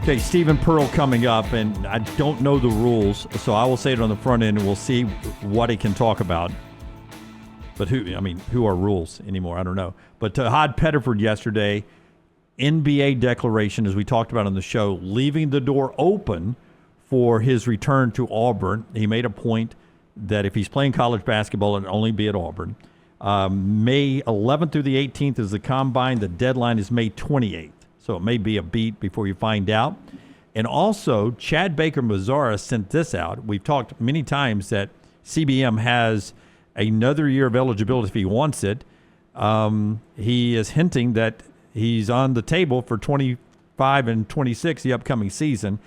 Okay, Stephen Pearl coming up, and I don't know the rules, so I will say it on the front end, and we'll see what he can talk about. But who are rules anymore? I don't know. But Tahaad Pettiford yesterday, NBA declaration, as we talked about on the show, leaving the door open for his return to Auburn. He made a point that if he's playing college basketball, it'll only be at Auburn. May 11th through the 18th is the combine. The deadline is May 28th. So it may be a beat before you find out. And also, Chad Baker-Mazara sent this out. We've talked many times that CBM has another year of eligibility if he wants it. He is hinting that he's on the table for 25 and 26, the upcoming season.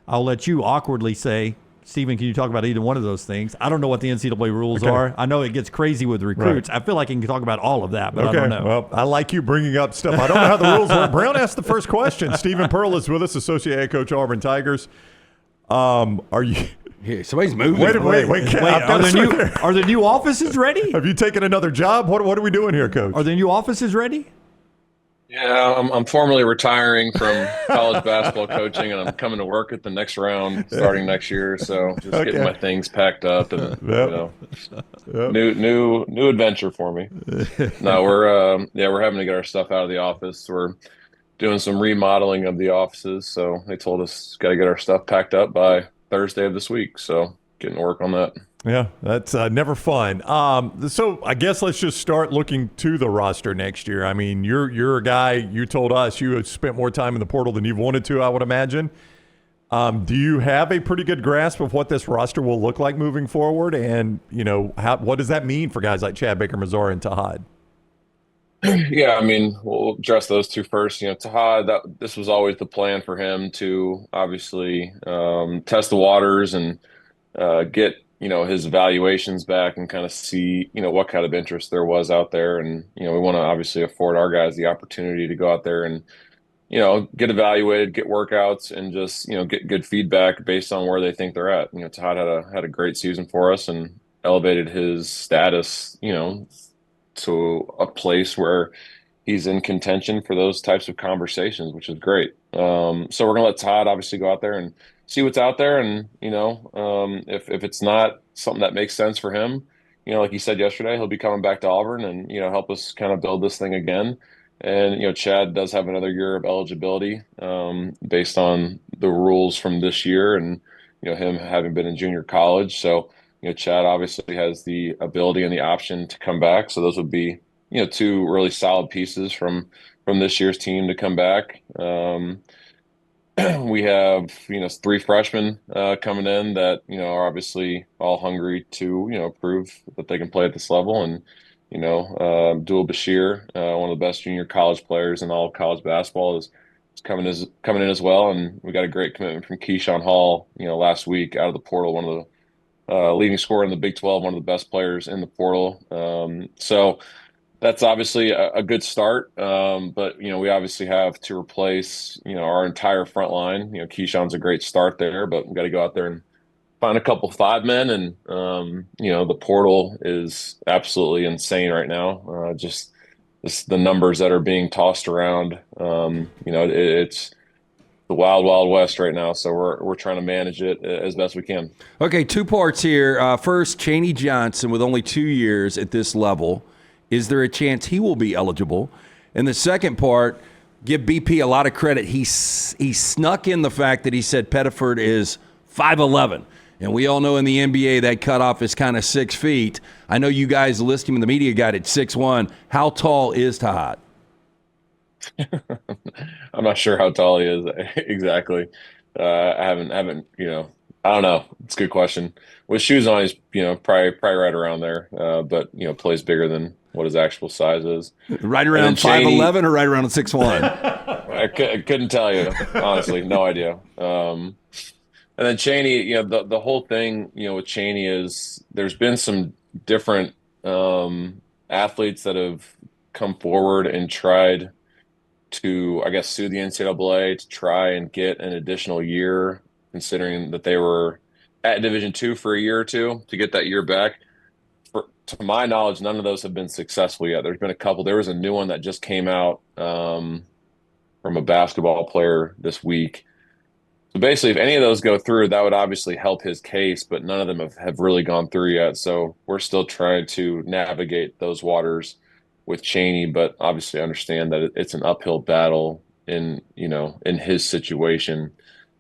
I'll let you awkwardly say, Stephen, can you talk about either one of those things? I don't know what the NCAA rules are. I know it gets crazy with recruits. Right. I feel like he can talk about all of that, but I don't know. Well, I like you bringing up stuff. I don't know how the rules work. Brown asked the first question. Stephen Pearl is with us, associate head coach, Auburn Tigers. Are you... Yeah, somebody's moving. Wait. Are the new offices ready? Have you taken another job? What are we doing here, Coach? Are the new offices ready? Yeah, I'm formally retiring from college basketball coaching, and I'm coming to work at the next round starting next year. So just getting my things packed up, and new adventure for me. No, we're having to get our stuff out of the office. We're doing some remodeling of the offices, so they told us got to get our stuff packed up by Thursday of this week. So getting to work on that. Yeah, that's never fun. So I guess let's just start looking to the roster next year. I mean, you're a guy, you told us you have spent more time in the portal than you've wanted to, I would imagine. Do you have a pretty good grasp of what this roster will look like moving forward? And, what does that mean for guys like Chad Baker-Mazara and Tahaad? Yeah, I mean, we'll address those two first. Tahaad, this was always the plan for him to obviously test the waters and get his evaluations back and kind of see, what kind of interest there was out there. And, we want to obviously afford our guys the opportunity to go out there and, get evaluated, get workouts, and just, get good feedback based on where they think they're at. Tahaad had a great season for us and elevated his status, to a place where he's in contention for those types of conversations, which is great. So we're going to let Tahaad obviously go out there and see what's out there. And, if it's not something that makes sense for him, like he said yesterday, he'll be coming back to Auburn and, help us kind of build this thing again. And, Chad does have another year of eligibility based on the rules from this year and, him having been in junior college. So, Chad obviously has the ability and the option to come back. So those would be, two really solid pieces from this year's team to come back. We have, three freshmen coming in that, are obviously all hungry to, prove that they can play at this level. And, Abdul Bashir, one of the best junior college players in all of college basketball, is coming in as well. And we got a great commitment from Keyshawn Hall, last week out of the portal, one of the leading scorer in the Big 12, one of the best players in the portal. So that's obviously a good start. But, we obviously have to replace, our entire front line. Keyshawn's a great start there, but we've got to go out there and find a couple 5 men. And, the portal is absolutely insane right now. Just the numbers that are being tossed around. It's the wild, wild west right now. So we're trying to manage it as best we can. Okay, two parts here. First, Chaney Johnson with only 2 years at this level. Is there a chance he will be eligible? And the second part, give BP a lot of credit. He snuck in the fact that he said Pettiford is 5'11". And we all know in the NBA that cutoff is kind of 6 feet. I know you guys list him in the media guide at 6'1". How tall is Tahaad? I'm not sure how tall he is exactly. I haven't, I don't know. It's a good question. With shoes on, he's, probably right around there. But, plays bigger than what his actual size is. Right around 5'11" or right around 6'1"? I couldn't tell you, honestly. No idea. And then Chaney, the whole thing, with Chaney is there's been some different athletes that have come forward and tried to, I guess, sue the NCAA to try and get an additional year, considering that they were at Division II for a year or two, to get that year back. To my knowledge, none of those have been successful yet. There's been a couple. There was a new one that just came out from a basketball player this week So basically, if any of those go through, that would obviously help his case, but none of them have really gone through yet. So we're still trying to navigate those waters with Cheney, but obviously understand that it's an uphill battle in his situation.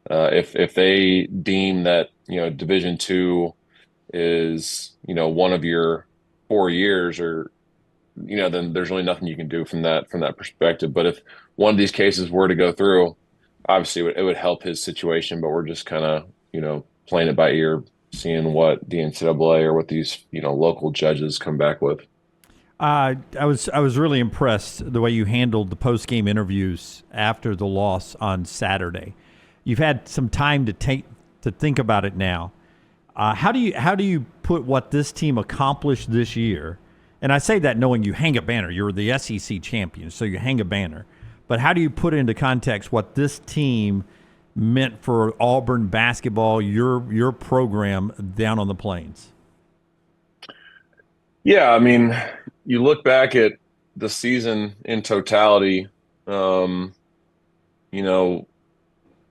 If they deem that, Division II is, one of your 4 years, or, then there's really nothing you can do from that perspective. But if one of these cases were to go through, obviously it would help his situation, but we're just kind of, playing it by ear, seeing what the NCAA or what these, local judges come back with. I was really impressed the way you handled the post game interviews after the loss on Saturday. You've had some time to think about it now. How do you put what this team accomplished this year? And I say that knowing you hang a banner. You're the SEC champion, so you hang a banner. But how do you put into context what this team meant for Auburn basketball, your program down on the plains? Yeah, I mean, you look back at the season in totality, you know,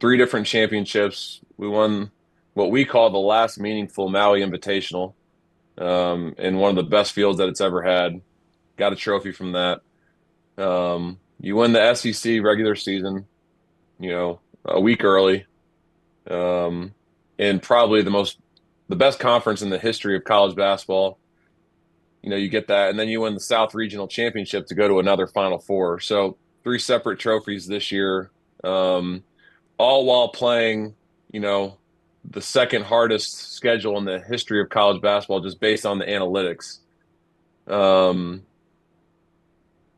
3 different championships. We won what we call the last meaningful Maui Invitational, in one of the best fields that it's ever had. Got a trophy from that. You win the SEC regular season, a week early, in probably the best conference in the history of college basketball. You get that, and then you win the South Regional Championship to go to another Final Four. So 3 separate trophies this year, all while playing, the second hardest schedule in the history of college basketball, just based on the analytics.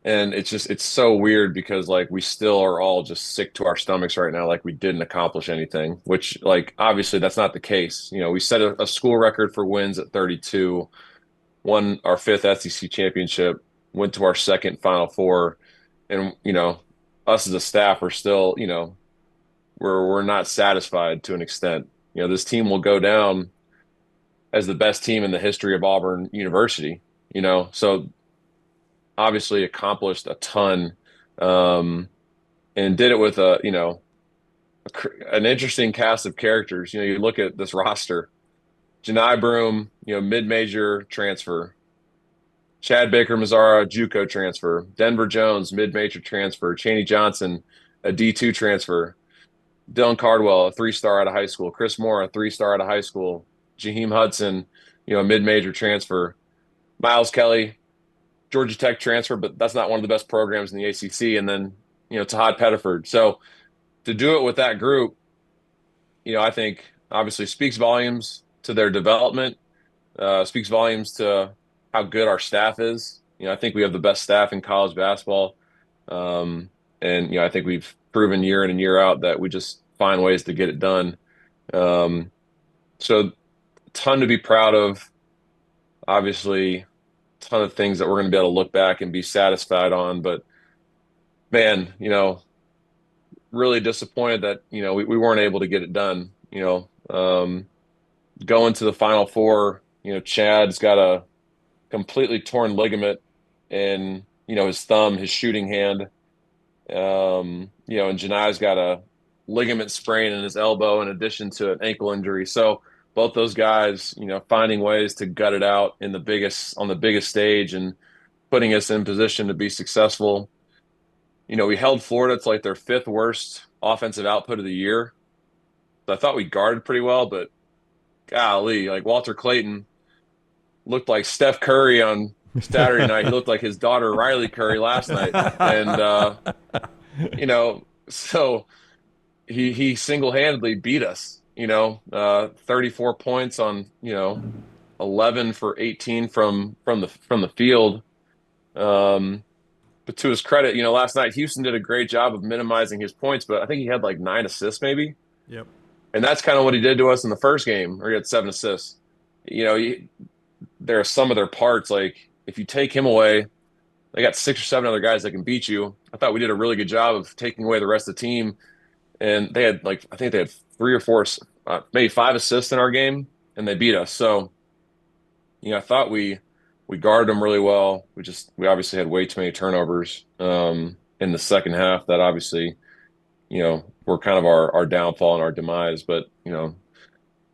And it's so weird because, like, we still are all just sick to our stomachs right now, like we didn't accomplish anything, which, like, obviously that's not the case. We set a school record for wins at 32, won our 5th SEC championship, went to our second Final Four, and, us as a staff are still, we're not satisfied to an extent. This team will go down as the best team in the history of Auburn University, so obviously accomplished a ton, and did it with an interesting cast of characters. You look at this roster: Janai Broome, mid-major transfer; Chad Baker-Mazara, JUCO transfer; Denver Jones, mid-major transfer; Chaney Johnson, a D2 transfer; Dylan Cardwell, a 3-star out of high school; Chris Moore, a 3-star out of high school; Jaheim Hudson, a mid-major transfer; Miles Kelly, Georgia Tech transfer, but that's not one of the best programs in the ACC. And then, Tahaad Pettiford. So to do it with that group, I think obviously speaks volumes to their development, speaks volumes to how good our staff is. I think we have the best staff in college basketball. And I think we've proven year in and year out that we just find ways to get it done. So a ton to be proud of. Obviously, ton of things that we're going to be able to look back and be satisfied on. But man, really disappointed that, we weren't able to get it done. Going to the Final Four, Chad's got a completely torn ligament in, his thumb, his shooting hand. And Janai's got a ligament sprain in his elbow in addition to an ankle injury. So both those guys, finding ways to gut it out on the biggest stage and putting us in position to be successful. We held Florida to like their 5th worst offensive output of the year. So I thought we guarded pretty well, but golly, like Walter Clayton looked like Steph Curry on Saturday night. He looked like his daughter Riley Curry last night. And, so he single-handedly beat us, 34 points on, 11 for 18 from the field. But to his credit, last night Houston did a great job of minimizing his points, but I think he had like 9 assists maybe. Yep. And that's kind of what he did to us in the first game, or he had 7 assists. There are some of their parts, like if you take him away, they got 6 or 7 other guys that can beat you. I thought we did a really good job of taking away the rest of the team. And they had I think they had 3 or 4, maybe 5 assists in our game, and they beat us. So, I thought we guarded them really well. We obviously had way too many turnovers in the second half that obviously, were kind of our downfall and our demise. But it's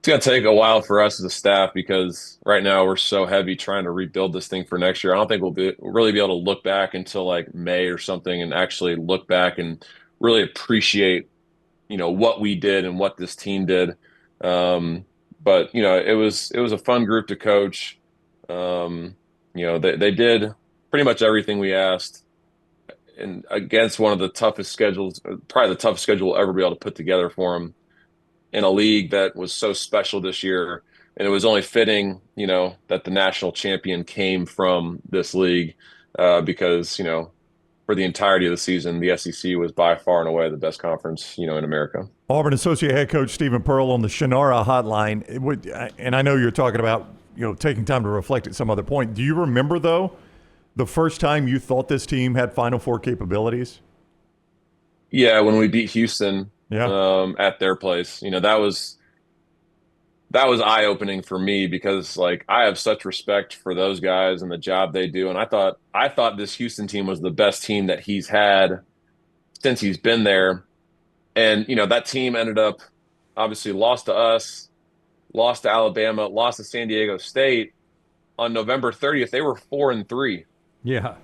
going to take a while for us as a staff because right now we're so heavy trying to rebuild this thing for next year. I don't think we'll really be able to look back until like May or something and actually look back and really appreciate, what we did and what this team did. But it was a fun group to coach. They did pretty much everything we asked, and against one of the toughest schedules, probably the toughest schedule we'll ever be able to put together for them in a league that was so special this year. And it was only fitting, that the national champion came from this league, because, for the entirety of the season, the SEC was by far and away the best conference, in America. Auburn Associate Head Coach Stephen Pearl on the Shannara hotline. And I know you're talking about, taking time to reflect at some other point. Do you remember, though, the first time you thought this team had Final Four capabilities? Yeah, when we beat Houston at their place, that was eye-opening for me because like I have such respect for those guys and the job they do. And I thought this Houston team was the best team that he's had since he's been there. And, that team ended up obviously lost to us, lost to Alabama, lost to San Diego State. On November 30th, they were 4-3. Yeah.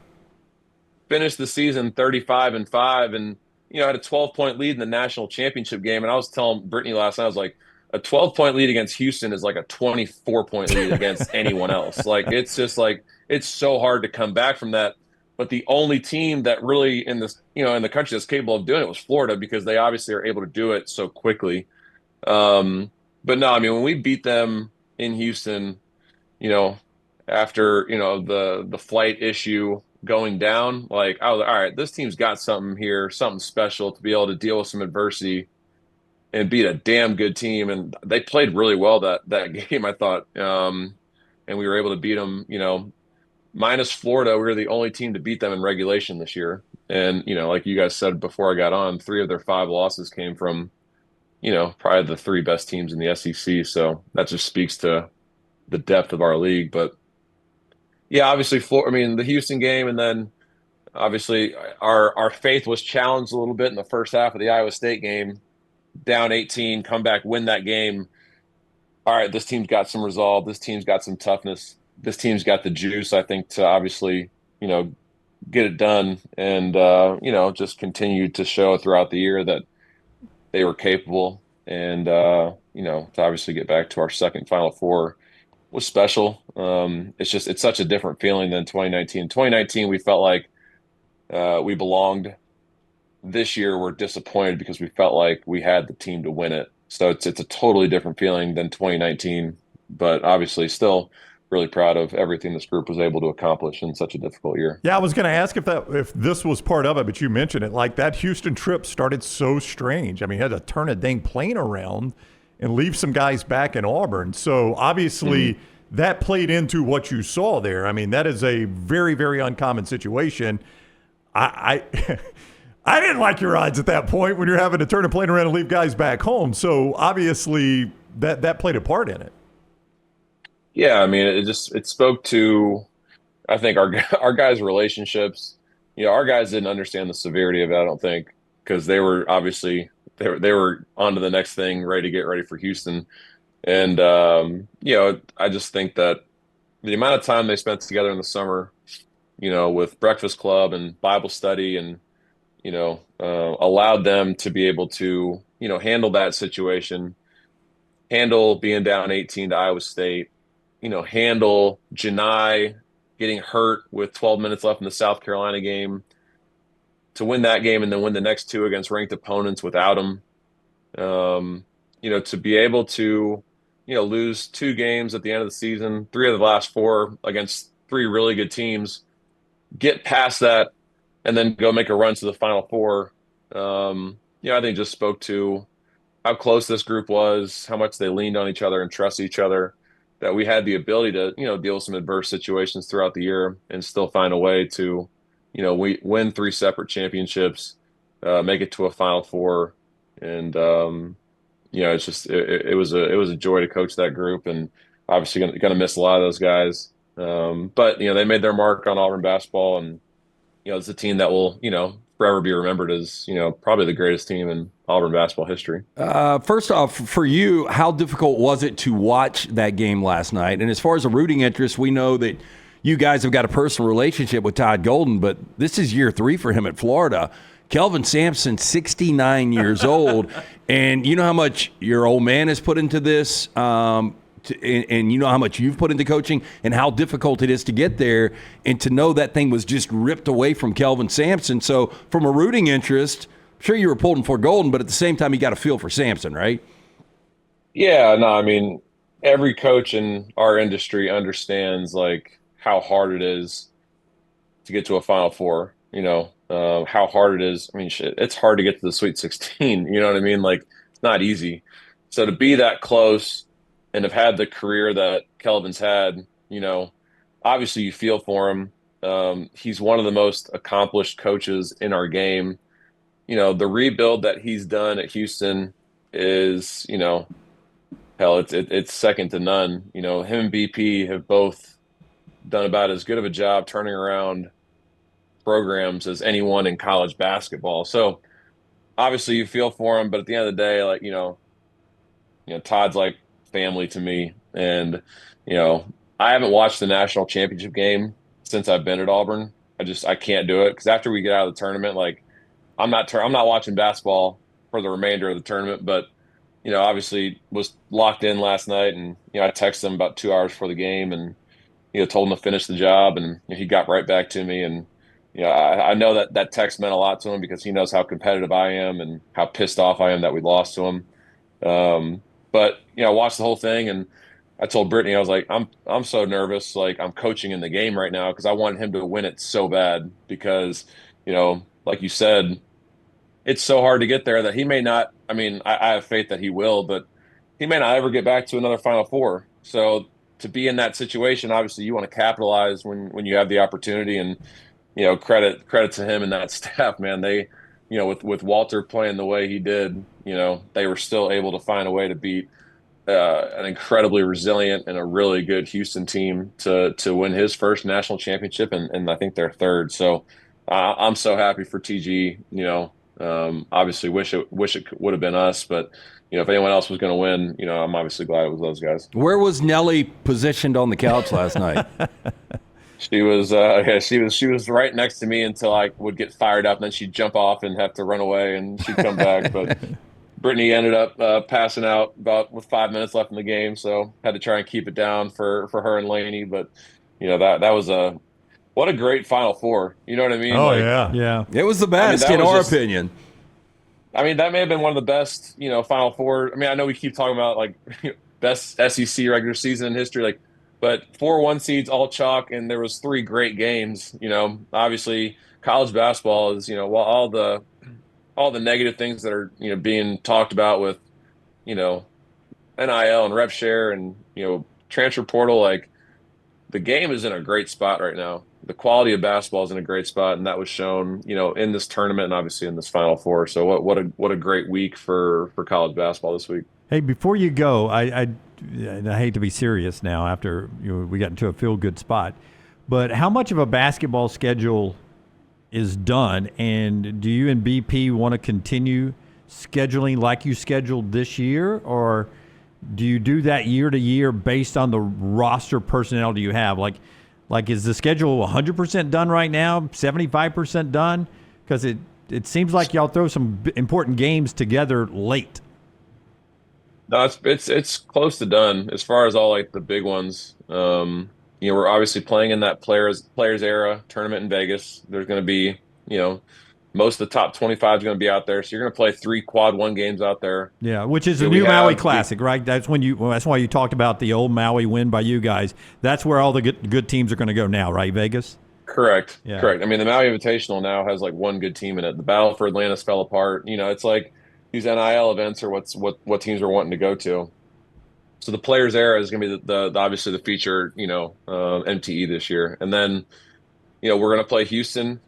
Finished the season 35-5 and, had a 12-point lead in the national championship game. And I was telling Brittany last night, I was like, a 12-point lead against Houston is like a 24-point lead against anyone else. Like, it's just like, it's so hard to come back from that. But the only team that really in this, in the country that's capable of doing it was Florida because they obviously are able to do it so quickly. But no, I mean, when we beat them in Houston, after, the flight issue going down, like I was like, all right, this team's got something here, something special to be able to deal with some adversity and beat a damn good team. And they played really well that game, I thought. And we were able to beat them, minus Florida. We were the only team to beat them in regulation this year. And, like you guys said before I got on, 3 of their 5 losses came from, probably the 3 best teams in the SEC. So that just speaks to the depth of our league. But yeah, obviously, the Houston game, and then obviously our faith was challenged a little bit in the first half of the Iowa State game. Down 18, come back, win that game. All right, this team's got some resolve. This team's got some toughness. This team's got the juice, I think, to obviously, get it done and, just continue to show throughout the year that they were capable. And, to obviously get back to our second Final Four was special. It's such a different feeling than 2019. 2019, we felt like we belonged. This year we're disappointed because we felt like we had the team to win it. So it's a totally different feeling than 2019, but obviously still really proud of everything this group was able to accomplish in such a difficult year. Yeah, I was going to ask if this was part of it, but you mentioned it. Like that Houston trip started so strange. I mean, you had to turn a dang plane around and leave some guys back in Auburn. So obviously that played into what you saw there. I mean, that is a very, very uncommon situation. I didn't like your odds at that point when you're having to turn a plane around and leave guys back home. So obviously that played a part in it. Yeah, I mean, it spoke to, I think, our guys' relationships. Our guys didn't understand the severity of it, I don't think, because they were obviously they were on to the next thing, ready to get ready for Houston. And I just think that the amount of time they spent together in the summer, with Breakfast Club and Bible study and allowed them to be able to, handle that situation, handle being down 18 to Iowa State, handle Janai getting hurt with 12 minutes left in the South Carolina game, to win that game and then win the next 2 against ranked opponents without him. To be able to, lose 2 games at the end of the season, 3 of the last 4 against 3 really good teams, get past that, and then go make a run to the Final Four. I think just spoke to how close this group was, how much they leaned on each other and trusted each other, that we had the ability to, deal with some adverse situations throughout the year and still find a way to, we win 3 separate championships, make it to a Final Four. And, it's just, it was a joy to coach that group, and obviously going to miss a lot of those guys. But, they made their mark on Auburn basketball, and, it's a team that will, forever be remembered as, probably the greatest team in Auburn basketball history. First off, for you, how difficult was it to watch that game last night? And as far as a rooting interest, we know that you guys have got a personal relationship with Todd Golden, but this is year 3 for him at Florida. Kelvin Sampson, 69 years old, and you know how much your old man has put into this, and you know how much you've put into coaching and how difficult it is to get there, and to know that thing was just ripped away from Kelvin Sampson. So from a rooting interest, I'm sure you were pulling for Golden, but at the same time, you got a feel for Sampson, right? Yeah, no, I mean, every coach in our industry understands like how hard it is to get to a Final Four. How hard it is. I mean, shit, it's hard to get to the Sweet 16. You know what I mean? Like, it's not easy. So to be that close and have had the career that Kelvin's had, obviously you feel for him. He's one of the most accomplished coaches in our game. The rebuild that he's done at Houston is, hell, it's second to none. Him and BP have both done about as good of a job turning around programs as anyone in college basketball. So obviously you feel for him, but at the end of the day, like, Todd's like family to me. And, I haven't watched the national championship game since I've been at Auburn. I can't do it because after we get out of the tournament, like I'm not watching basketball for the remainder of the tournament, but obviously was locked in last night, and I texted him about 2 hours before the game, and told him to finish the job, and he got right back to me. And I know that text meant a lot to him because he knows how competitive I am and how pissed off I am that we lost to him. But I watched the whole thing, and I told Brittany, I was like, I'm so nervous, like I'm coaching in the game right now because I want him to win it so bad because like you said, it's so hard to get there that he may not. I mean, I have faith that he will, but he may not ever get back to another Final Four. So to be in that situation, obviously you want to capitalize when you have the opportunity. And credit to him and that staff, man. They, with Walter playing the way he did, they were still able to find a way to beat an incredibly resilient and a really good Houston team to win his first national championship, and I think their third. So I'm so happy for TG. Obviously wish it would have been us, but if anyone else was going to win, I'm obviously glad it was those guys. Where was Nellie positioned on the couch last night? She was she was right next to me until I would get fired up, and then she'd jump off and have to run away, and she'd come back. But Brittany ended up passing out with 5 minutes left in the game, so had to try and keep it down for her and Laney. But that was what a great Final Four. You know what I mean? Oh, Yeah. It was the best, in our opinion. I mean, that may have been one of the best, Final Four. I mean, I know we keep talking about like best SEC regular season in history, like, but 4 1 seeds all chalk, and there was 3 great games. Obviously college basketball is, while all the negative things that are being talked about with NIL and rev share and transfer portal, like the game is in a great spot right now. The quality of basketball is in a great spot, and that was shown, in this tournament and obviously in this Final Four. So what a great week for college basketball this week. Hey, before you go, I hate to be serious now after we got into a feel-good spot, but how much of a basketball schedule is done, and do you and BP want to continue scheduling like you scheduled this year, or do you do that year to year based on the roster personnel do you have? Like is the schedule 100% done right now, 75% done? Because it seems like y'all throw some important games together late. No, it's close to done as far as all like the big ones. We're obviously playing in that players era tournament in Vegas. There's going to be, most of the top 25 is going to be out there. So you're going to play 3 quad 1 games out there. Yeah, which is the new Maui Classic, right? That's why you talked about the old Maui win by you guys. That's where all the good teams are going to go now, right? Vegas. Correct. Yeah. Correct. I mean, the Maui Invitational now has like 1 good team in it. The battle for Atlantis fell apart. It's like these NIL events are what teams are wanting to go to. So the players era is going to be the obviously the feature, MTE this year. And then, we're going to play Houston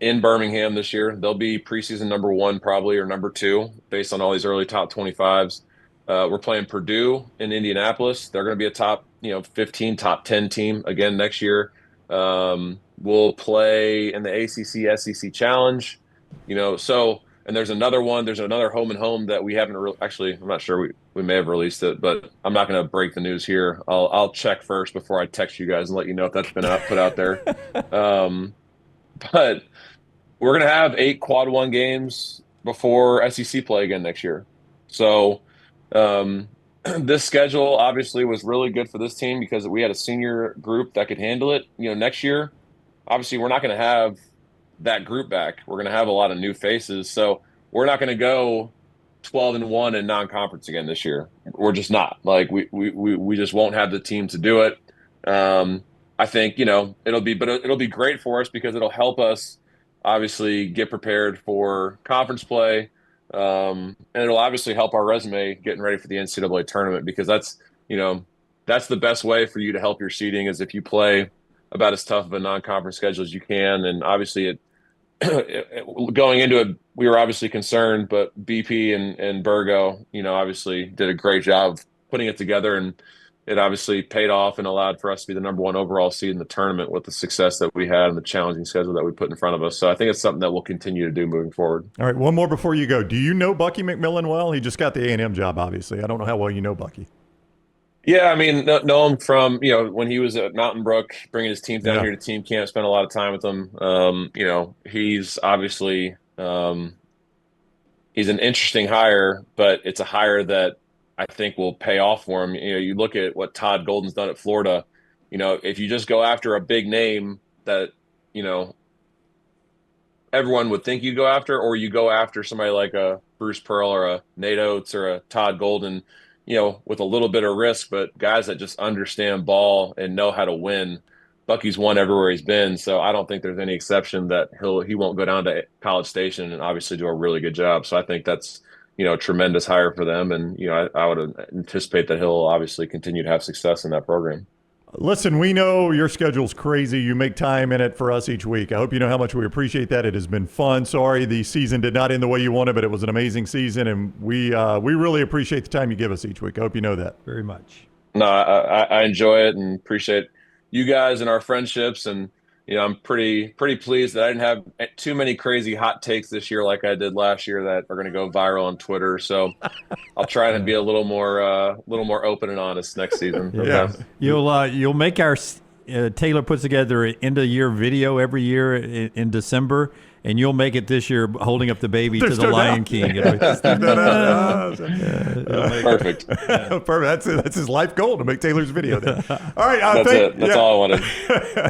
in Birmingham this year. They'll be preseason number 1 probably, or number 2 based on all these early top 25s. We're playing Purdue in Indianapolis. They're going to be a top 15, top 10 team again next year. will play in the ACC SEC Challenge. So and there's another one. There's another home and home that we haven't actually. I'm not sure we may have released it, but I'm not going to break the news here. I'll check first before I text you guys and let you know if that's been put out there. But we're going to have 8 quad 1 games before SEC play again next year. So this schedule obviously was really good for this team because we had a senior group that could handle it. Next year, obviously we're not going to have that group back. We're going to have a lot of new faces. So we're not going to go 12-1 in non-conference again this year. We're just not. Like we just won't have the team to do it. I think, it'll be great for us because it'll help us obviously get prepared for conference play. And it'll obviously help our resume getting ready for the NCAA tournament because that's the best way for you to help your seeding is if you play about as tough of a non-conference schedule as you can. And obviously going into it, we were obviously concerned, but BP and Burgo, obviously did a great job of putting it together, and it obviously paid off and allowed for us to be the number 1 overall seed in the tournament with the success that we had and the challenging schedule that we put in front of us. So I think it's something that we'll continue to do moving forward. All right, one more before you go. Do you know Bucky McMillan well? He just got the A&M job, obviously. I don't know how well you know Bucky. Yeah, I mean, know him from, when he was at Mountain Brook, bringing his team down here to team camp, spent a lot of time with him. He's obviously he's an interesting hire, but it's a hire that I think will pay off for him. You look at what Todd Golden's done at Florida. If you just go after a big name that, everyone would think you go after, or you go after somebody like a Bruce Pearl or a Nate Oates or a Todd Golden, with a little bit of risk, but guys that just understand ball and know how to win. Bucky's won everywhere he's been, so I don't think there's any exception that he won't go down to College Station and obviously do a really good job. So I think that's a tremendous hire for them, and I would anticipate that he'll obviously continue to have success in that program. Listen, we know your schedule's crazy. You make time in it for us each week. I hope you know how much we appreciate that. It has been fun. Sorry the season did not end the way you wanted, but it was an amazing season, and we really appreciate the time you give us each week. I hope you know that. Very much. No, I enjoy it and appreciate you guys and our friendships, and I'm pretty pleased that I didn't have too many crazy hot takes this year like I did last year that are going to go viral on Twitter. So I'll try to be a little more open and honest next season. Yeah, you'll make our Taylor puts together an end of year video every year in December, and you'll make it this year holding up the baby to the Lion King. Perfect. Perfect. That's his life goal, to make Taylor's video. Then. All right. That's all I wanted.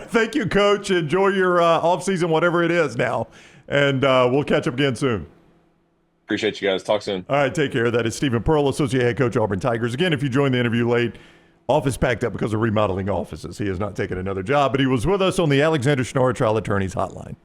Thank you, Coach. Enjoy your off season, whatever it is now, and we'll catch up again soon. Appreciate you guys. Talk soon. All right. Take care. That is Stephen Pearl, Associate Head Coach, Auburn Tigers. Again, if you joined the interview late, office packed up because of remodeling offices. He has not taken another job, but he was with us on the Alexander Schnorr Trial Attorneys Hotline.